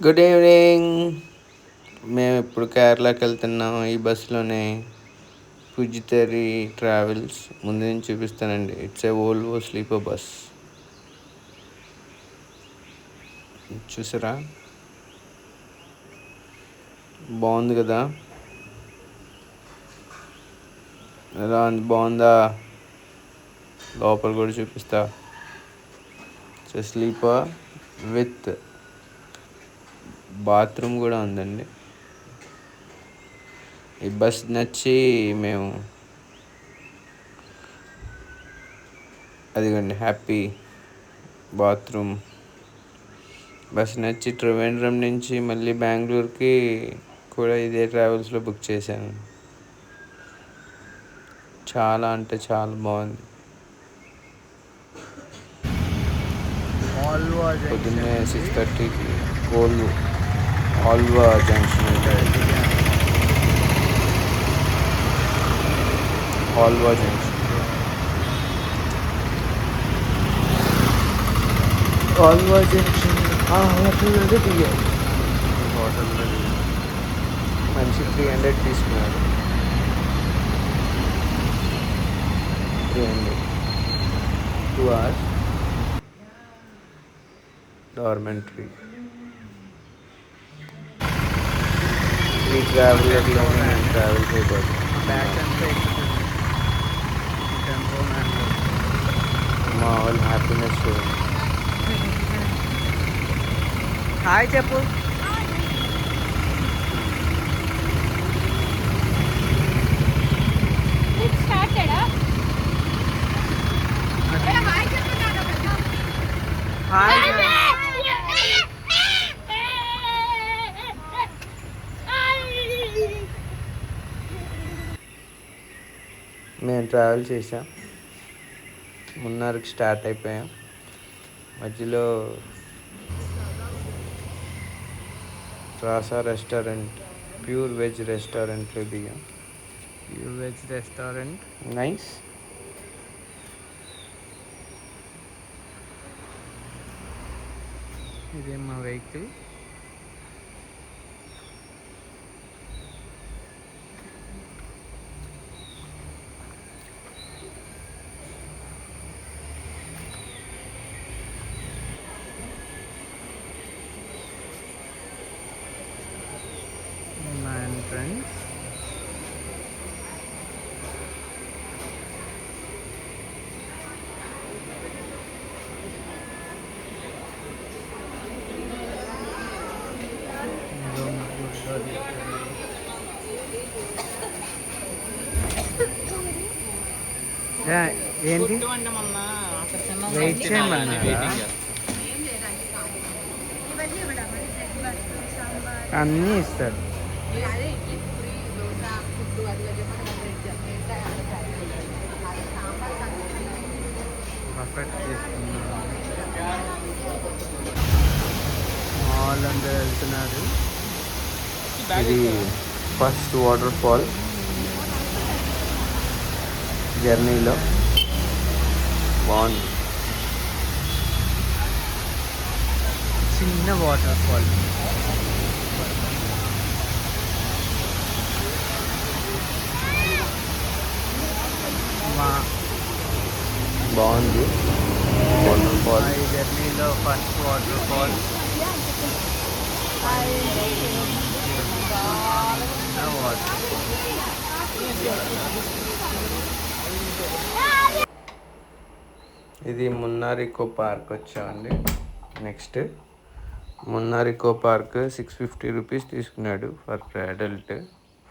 Good evening. మేము ఇప్పుడు కేరళకి వెళ్తున్నాం ఈ బస్సులోనే. పుజితేరి ట్రావెల్స్ ముందు నుంచి చూపిస్తానండి. It's a Volvo sleeper bus. చూసారా, బాగుంది కదా? ఎలా ఉంది, బాగుందా? లోపల కూడా చూపిస్తా. సో స్లీపర్ విత్ బాత్రూమ్ కూడా ఉందండి. ఈ బస్ నచ్చి మేము అదిగోండి హ్యాపీ బాత్రూమ్. బస్ నచ్చి త్రివేంద్రం నుంచి మళ్ళీ బెంగళూరుకి కూడా ఇదే ట్రావెల్స్లో బుక్ చేశాను. చాలా అంటే చాలా బాగుంది. పొద్దున్నే 6:30కి ఆల్వా జంక్షన్ ఆల్వా జంక్షన్ హోటల్లో దిగారు. మంచి 300 తీసుకున్నారు. 300 2 hours డార్మెంటరీ. ఈ ట్రావెలర్లో నేను ట్రావెల్ చేయబోతున్నాను. మా వాళ్ళు హ్యాపీనెస్ చూడండి. హాయ్ చెప్పు. మేము ట్రావెల్ చేసాం, మున్నార్కి స్టార్ట్ అయిపోయాం. మధ్యలో రాసా రెస్టారెంట్, ప్యూర్ వెజ్ రెస్టారెంట్లో దిగాం. Pure veg restaurant nice. ఇదే మా వెహికల్. మా ఎంట్రన్స్. ఏంటి వెయిట్ చేయమన్నారా? అన్నీ ఇస్తారు. పర్ఫెక్ట్ తీసుకున్నాను. వాళ్ళందరూ వెళ్తున్నారు. ఇది ఫస్ట్ వాటర్ ఫాల్ జర్నీలో. బాగుంది. చిన్న వాటర్ ఫాల్. బాగుంది వాటర్ ఫాల్. ఈ జర్నీలో ఫస్ట్ వాటర్ ఫాల్. వాటర్ ఇది మున్నార్ ఇకో పార్క్ వచ్చామండి. Next Munnar eco park 650 rupees తీసుకున్నాడు ఫర్ అడల్ట్,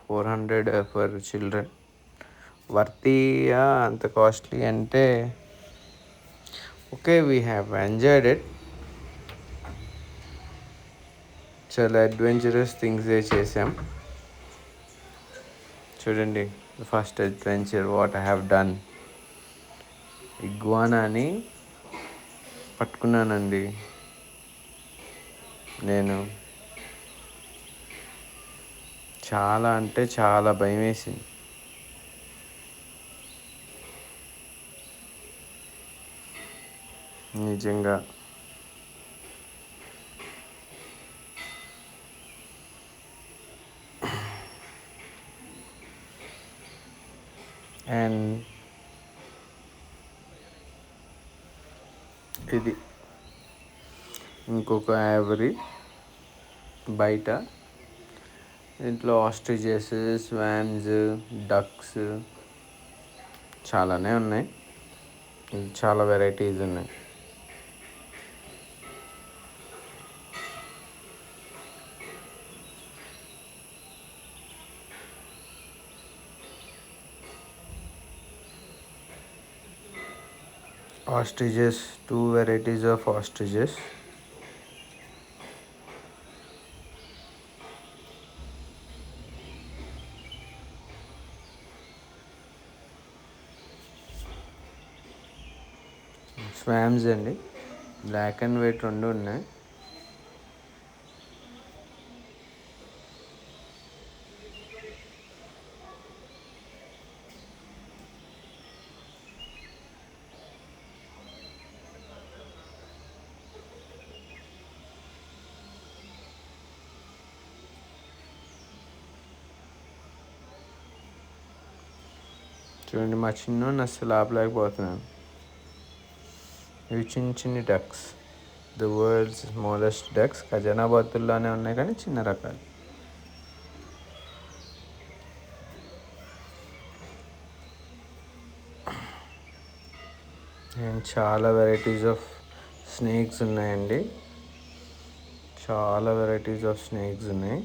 400 ఫర్ చిల్డ్రన్. వర్తీయా అంత కాస్ట్లీ అంటే okay, we have enjoyed it. చాలా అడ్వెంచరస్ థింగ్స్ చేసాం. చూడండి, first adventure what I have done. ఇగ్వానాని పట్టుకున్నానండి నేను. చాలా అంటే చాలా భయం వేసింది. నిజంగా అండ్ ఇది ఇంకొక యావరీ బయట. దీంట్లో ఆస్ట్రిచెస్, స్వాన్స్, డక్స్ చాలానే ఉన్నాయి. చాలా వెరైటీస్ ఉన్నాయి. Ostriches, 2 varieties of ostriches. స్వామ్స్ అండి, బ్లాక్ అండ్ వైట్ రెండు ఉన్నాయి. చూడండి, మా చిన్నోడిని అస్సలు ఆపలేకపోతున్నాను. ఇవి చిన్న చిన్ని ducks, the world's smallest ducks. ఖజానాబాద్లోనే ఉన్నాయి కానీ చిన్న రకాలు. అండ్ చాలా వెరైటీస్ ఆఫ్ స్నేక్స్ ఉన్నాయండి. చాలా వెరైటీస్ ఆఫ్ స్నేక్స్ ఉన్నాయి.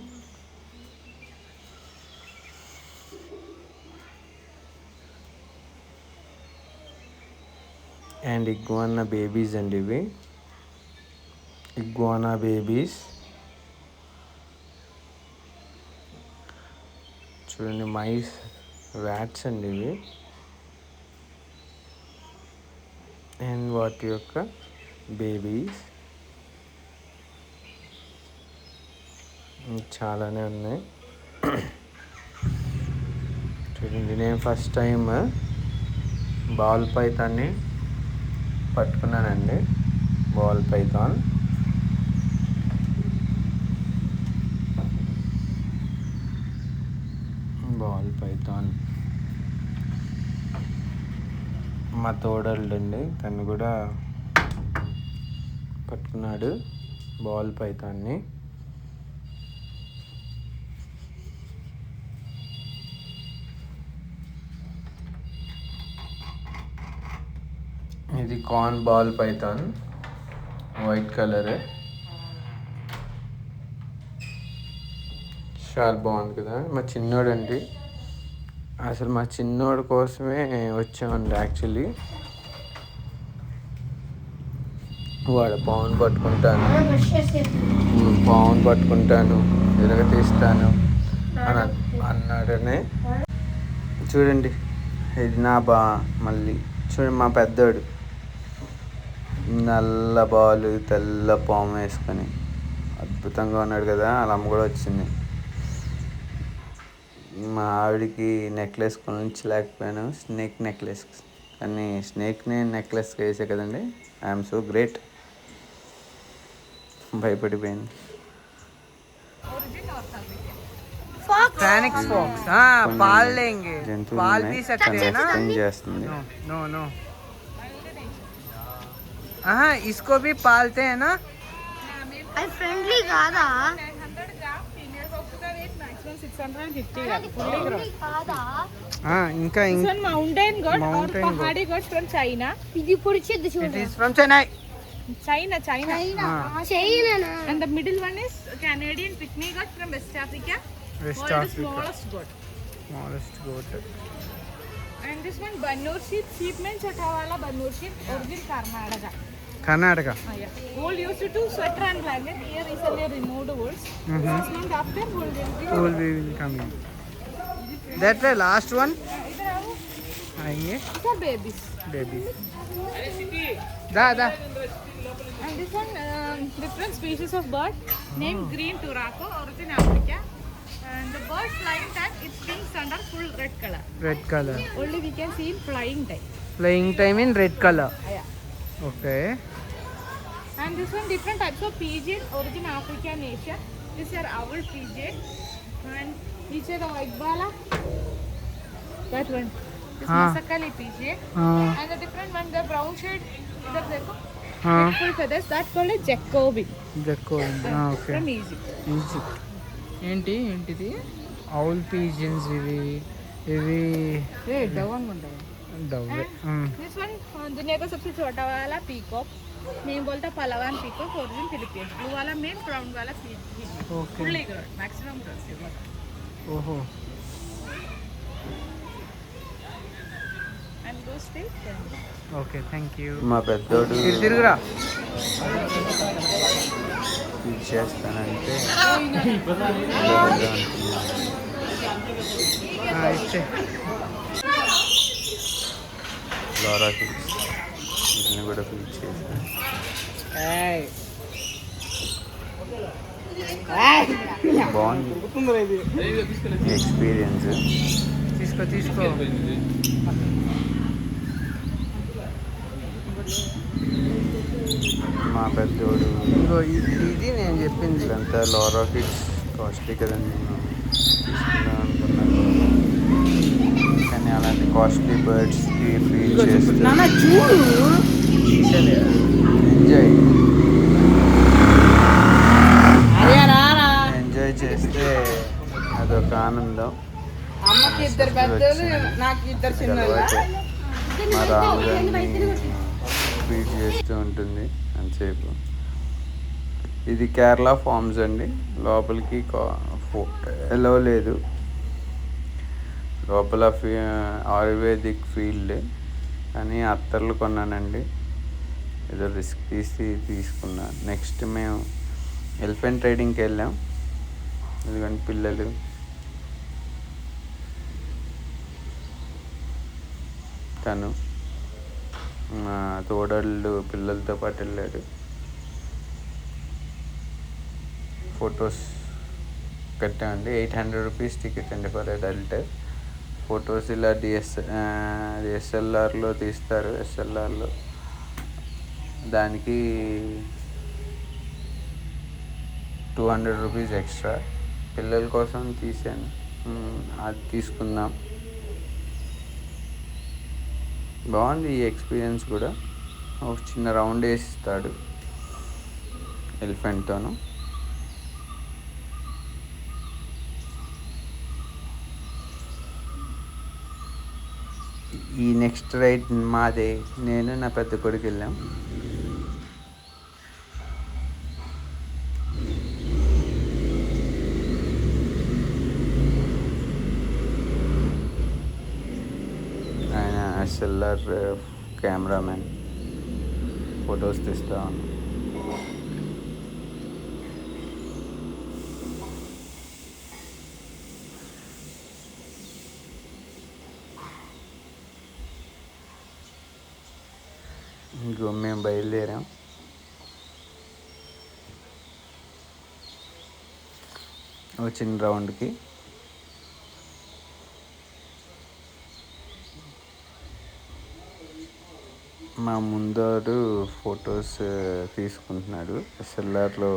అండ్ ఇగ్వానా బేబీస్ అండి, ఇవి ఇగ్వానా బేబీస్. చూడండి, మైస్ వ్యాట్స్ అండి ఇవి. అండ్ వాటి యొక్క బేబీస్ చాలానే ఉన్నాయి. చూడండి, నేను ఫస్ట్ టైం బాల్ పైథాన్ని పట్టుకున్నానండి. బాల్ పైథాన్ మా తోడళ్ళండి, తను కూడా పట్టుకున్నాడు బాల్ పైథాన్ని. ఇది corn ball python, white colour. చాలా బాగుంది కదా. మా చిన్నోడండి, అసలు మా చిన్నోడి కోసమే వచ్చామండి యాక్చువల్లీ. వాడు పావును పట్టుకుంటాను ఎరగ తీస్తాను అని అన్నాడనే. చూడండి, ఇది నా మళ్ళీ చూడండి, మా పెద్దోడు నల్ల బాలు తెల్ల పాము వేసుకొని అద్భుతంగా ఉన్నాడు కదా. అలా అమ్మ కూడా వచ్చింది. మా ఆవిడికి నెక్లెస్ కొనించలేకపోయాను, స్నేక్ నెక్లెస్. కానీ స్నేక్ని నెక్లెస్గా వేసే కదండి. I'm so great. భయపడిపోయింది. फैनिक्स फॉक्स, हाँ पाल लेंगे, पाल भी सकते हैं ना। చేస్తుంది. नो नो, हाँ इसको भी पालते हैं ना। అది ఫ్రెండ్లీ కాదా? 900 గ్రామ్ ఫీమేల్ ఫాక్స్ का वेट मैक्सिमम 650 ग्राम फुल्ली ग्राम. కాదా? हाँ इनका This one mountain goat or Mountain goat. pahadi goat from China. ఇది పొడిచేది it చూడు. is from Chennai. China. China China. And the middle one is Canadian pygmy goat from West Africa. West World's Africa. smallest goat. Smallest goat. And this one Banur sheep means Chatawala Banur sheep, origin Karnataka. Karnataka. Yeah. Wool used to sweater and blanket. Here recently removed wools. 6 months after wool will be. Will be coming. That way last one. Either have आएंगे these are babies. babies. Da. And this one different species of bird named green turaco, origin Africa. And the bird flying time, its wings under full red color. Red color. Only we can see in flying time. Flying time in red color. Yeah. Okay. And this one different types of pigeon, origin Africa and Asia. These are owl pigeon. And these are the white bala. That one. This हाँ. masakali PJ. हाँ. And the different one, the brown shade, that देखो, हाँ. with full feathers, that called a Jacobi జక్కో okay. from Egypt. Egypt. ఏంటిది owl pigeons ఇవి ఇవి Hey, down one down. డవ్వే. This one, दुनिया का सबसे छोटा वाला पीकॉक. नेम बोलता Palawan peacock, origin Philippines. Blue वाला मेल, brown वाला PG. Okay. Fully grown, maximum grown. ఓహో. And those stays. Okay thank you. మా పెద్దోడు తిరుగురా. ఇచ్చేస్తానంటే ఇచ్చే. లారా కిడ్స్ వీటిని కూడా ఫిల్ చేశాను. బాగుంది ఎక్స్పీరియన్స్. తీసుకో. మా పెద్దోడు ఇగో ఇది నేను చెప్పింది. ఇదంతా లారా కిడ్స్ కాస్ట్లీ కదండి, నేను తీసుకుందాం అనుకున్నాను కానీ అలాంటి కాస్ట్లీ బర్డ్స్కి ఫీడ్ చేస్తాను. చూడు ఎంజాయ్ చేస్తే అదొక ఆనందం. అమ్మకి ఇద్దరు పెద్దలు, నాకు ఇద్దరు చిన్నలు. మా రాముగారిని ఫీడ్ చేస్తూ ఉంటుంది అంతసేపు. ఇది కేరళ ఫార్మ్స్ అండి, లోపలికి ఎలో లేదు. లోపల ఆయుర్వేదిక్ ఫీల్డ్ కానీ అత్తర్లు కొన్నానండి, ఏదో రిస్క్ తీసుకున్నాను. నెక్స్ట్ మేము ఎలిఫెంట్ రైడింగ్కి వెళ్ళాం. ఎందుకంటే పిల్లలు తను తోడళ్ళు పిల్లలతో పాటు వెళ్ళాడు. ఫొటోస్ కట్టామండి. 800 రూపీస్ టికెట్ అండి ఫర్ అడల్ట్. ఫొటోస్ ఇలా డిఎస్ఎల్ఆర్లో తీస్తారు. ఎస్ఎల్ఆర్లో దానికి 200 రూపీస్ ఎక్స్ట్రా. పిల్లల కోసం తీసాను, అది తీసుకుందాం. బాగుంది ఈ ఎక్స్పీరియన్స్ కూడా. ఒక చిన్న రౌండ్ వేసిస్తాడు ఎలిఫెంట్తోను. ఈ నెక్స్ట్ రైడ్ మాదే, నేను నా పెద్ద కొడుకు వెళ్ళాం. ఆయన ఎస్ఎల్ఆర్ కెమెరామెన్, ఫొటోస్ తీస్తా ఉన్నాను. ఇంకో మేము బయలుదేరాం. ఒక చిన్న రౌండ్కి. మా ముందరు ఫొటోస్ తీసుకుంటున్నాడు, ఎస్ఎల్ఆర్లో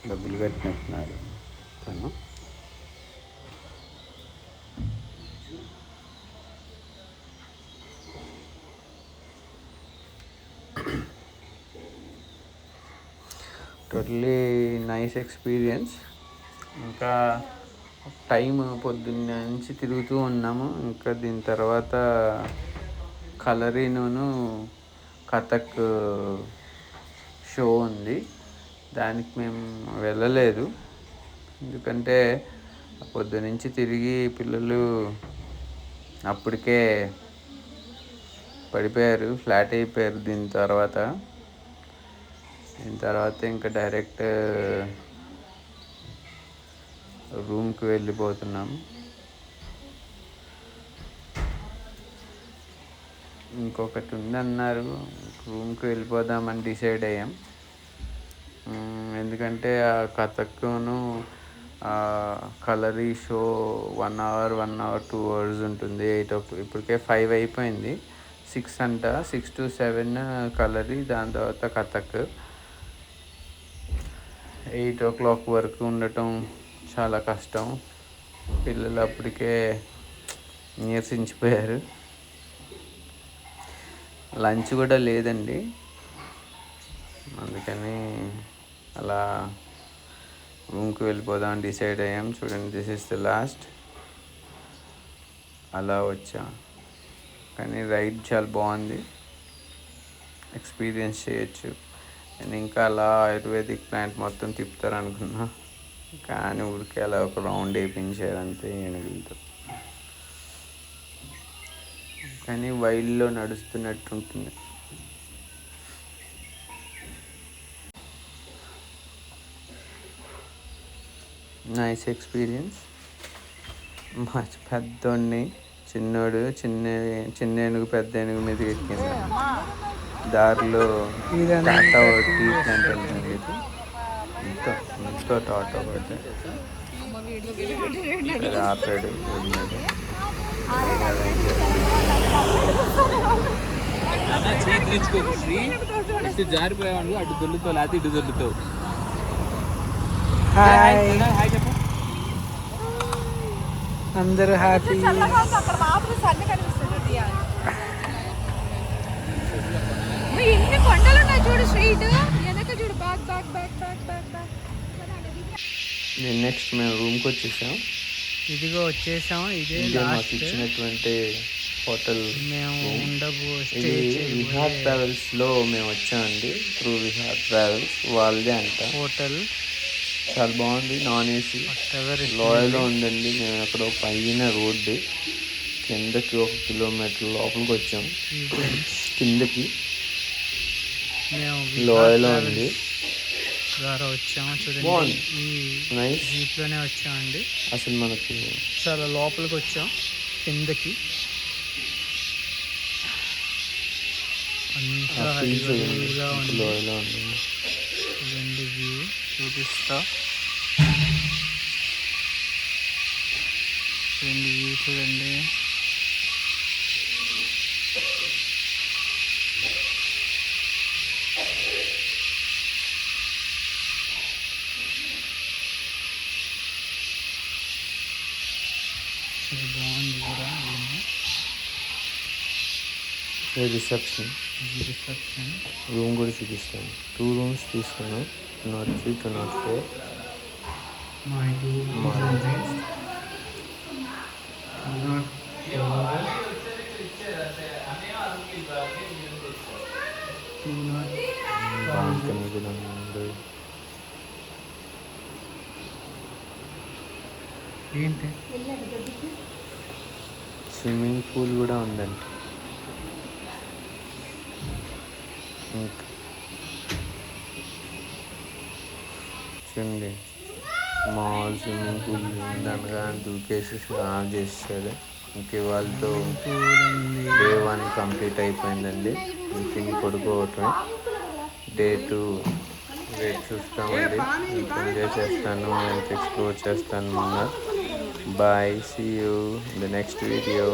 డబ్బులు కట్టినట్టున్నాడు తను. Totally nice experience. ఇంకా టైం పొద్దున్న నుంచి తిరుగుతూ ఉన్నాము. ఇంకా దీని తర్వాత కలరీను కథక్ షో ఉంది, దానికి మేము వెళ్ళలేదు. ఎందుకంటే పొద్దునుంచి తిరిగి పిల్లలు అప్పటికే పడిపోయారు, ఫ్లాట్ అయిపోయారు. దీని తర్వాత ఇంకా డైరెక్ట్ రూమ్కి వెళ్ళిపోతున్నాం. ఇంకొకటి ఉందన్నారు, రూమ్కి వెళ్ళిపోదామని డిసైడ్ అయ్యాం. ఎందుకంటే ఆ కథక్కును కలరీ షో 1 hour 2 hours ఉంటుంది. 8 ఇప్పటికే 5 అయిపోయింది. 6 అంట, 6 to 7 కలరీ, దాని తర్వాత కథక్. 8 o'clock వరకు ఉండటం చాలా కష్టం. పిల్లలు అప్పటికే నీరసించిపోయారు. లంచ్ కూడా లేదండి, అందుకని అలా రూమ్కి వెళ్ళిపోదాం డిసైడ్ అయ్యాం. చూడండి, దిస్ ఇస్ ద లాస్ట్. అలా వచ్చా, కానీ రైడ్ చాలా బాగుంది, ఎక్స్పీరియన్స్ చేయొచ్చు. నేను ఇంకా అలా ఆయుర్వేదిక్ ప్లాంట్ మొత్తం తిప్పుతారు అనుకున్నా, కానీ ఊరికే అలా ఒక రౌండ్ వేయించారు అంతే ఏనుగులతో. కానీ వైల్డ్లో నడుస్తున్నట్టు ఉంటుంది. Nice experience. మంచి పెద్దోడిని చిన్నోడు చిన్న ఏనుగు పెద్ద ఏనుగు మీద ఎక్కింది. దారిలో టాటా టీ ప్లాంట్ వెళ్తుంది. ఎంతో టాటా ఒకటి ఆపాడు. జారిపోయాడు, అటు దొల్లుతావు లేకపోతే ఇటు దొల్లుతావు. అందరూ హ్యాపీ. ఎన్ని కొండలు ఉన్నాయి చూడు, స్ట్రైట్ వెనక చూడు, back back back back back back. Next మేము రూమ్కి వచ్చేసాం. ఇదిగో వచ్చేసాం. ఇదే మాకు ఇచ్చినటువంటి హోటల్. మేము ఇది విహార్ ట్రావెల్స్లో మేము వచ్చామండి. త్రూ విహార్ ట్రావెల్స్ వాళ్ళదే అంట హోటల్. చాలా బాగుంది, నాన్ ఏసీ, లోయలో ఉందండి. మేము అక్కడ పైన రోడ్డు కిందకి 1 కిలోమీటర్ లోపలికి వచ్చాం. కిందకి లోయలో ఉంది. వచ్చాము చూడండి, బాగుంది, నైస్. జీప్లోనే వచ్చామండి. అసలు మనకి చాలా లోపలికి వచ్చాం, కిందకి అంతా లోయలో ఉంది. చూడండి, వ్యూ చూపిస్తా. చూడండి వ్యూ, చూడండి. బాగుంది కూడా. రిసెప్షన్ రూమ్ కూడా చూపిస్తాను. 2 రూమ్స్ తీసుకున్నాం, 203, 204. బాల్కనీ కూడా ఉంది. ఏంటి, స్విమ్మింగ్ పూల్ కూడా ఉందండి. ఇంకా చూడండి, మామూలు స్విమ్మింగ్ పూల్ ఉందనగా దూకేసి స్నానం చేసాడు. ఇంక వాళ్ళతో డే 1 కంప్లీట్ అయిపోయిందండి. ఇంటిని పడుకోవటమే. డే 2 రేపు చూస్తామండి. ఎంత ఎంజాయ్ చేస్తాను, ఎంత ఎక్స్ప్లోర్ చేస్తాను. Bye, see you in the next video.